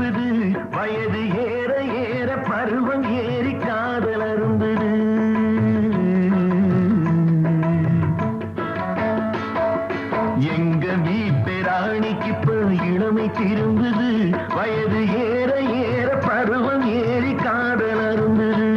திரும்புது வயது ஏற ஏற பருவம் ஏறி காதல் அரும்புது. எங்க வீட்டு ராணிக்கு இப்ப இளமை திரும்புது வயது ஏற ஏற பருவம் ஏறி காதல் அரும்புது.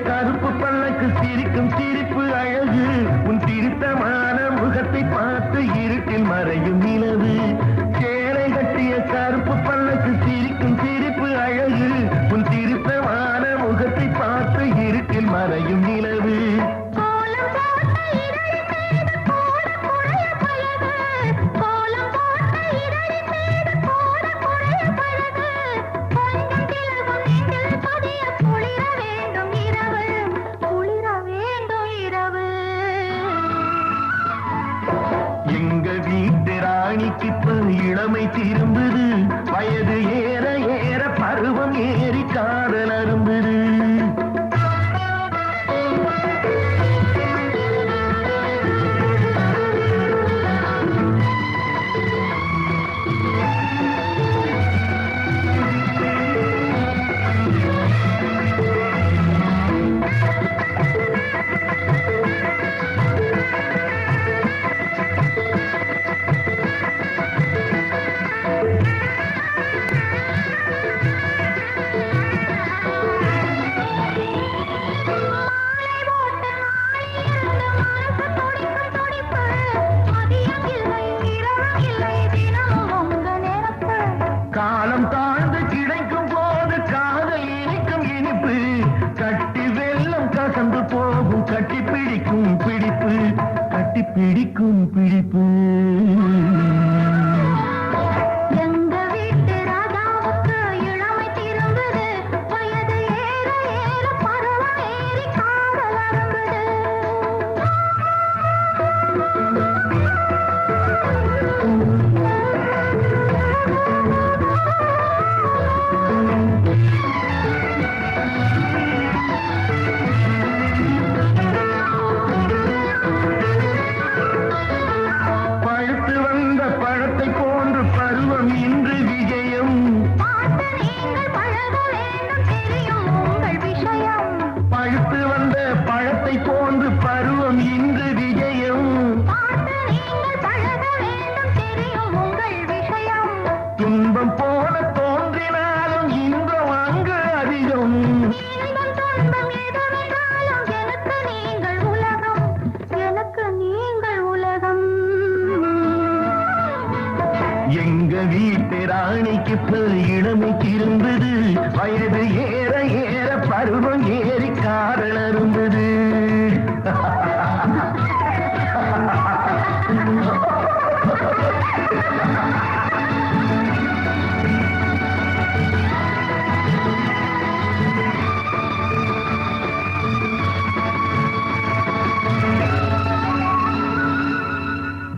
கருப்பு பல்லக்கு சிரிக்கும் சிரிப்பு அழகு உன் திருத்தமான முகத்தை பார்த்து இருட்டில் மறையும் நிலவு. சேலை கட்டிய கருப்பு பல்லக்கு சிரிக்கும் சிரிப்பு அழகு உன் திருத்தமான முகத்தை பார்த்து இருட்டில் மறையும் நிலவு. எங்க வீட்டு ராணிக்கு இப்ப இளமை திரும்புது வயது ஏற ஏற பருவம் ஏறி காதல் அரும்புது. காலம் தாழ்ந்து கிடைக்கும் போது காதல் இனிக்கும் இனிப்பு கட்டி வெள்ளம் கசந்து போகும் கட்டி பிடிக்கும் பிடிப்பு கட்டி பிடிக்கும் பிடிப்பு. எங்க வீட்டு ராஜாவுக்கு இளமை திரும்புது வயது ஏற ஏற பருவம் ஏறி காதல் அரும்புது. பழுத்து வந்த பழத்தை போன்று பருவம் இன்று விஜயம். பார்த்து நீங்கள் பழக வேண்டும் தெரியும் உங்கள் விஷயம். பழுத்து வந்த பழத்தை போன்று பருவம் இன்று விஜயம். பார்த்து நீங்கள் பழக வேண்டும் தெரியும் உங்கள் விஷயம். துன்பம் போல தோன்றினாலும் இன்பம் அங்கு அதிகம். இன்பம் துன்பம் எதுவென்றாலும் எனக்கு நீங்கள் உலகம் எனக்கு நீங்கள் உலகம். எங்க வீட்டு ராணிக்கு இப்ப இளமை திரும்புது வயது ஏற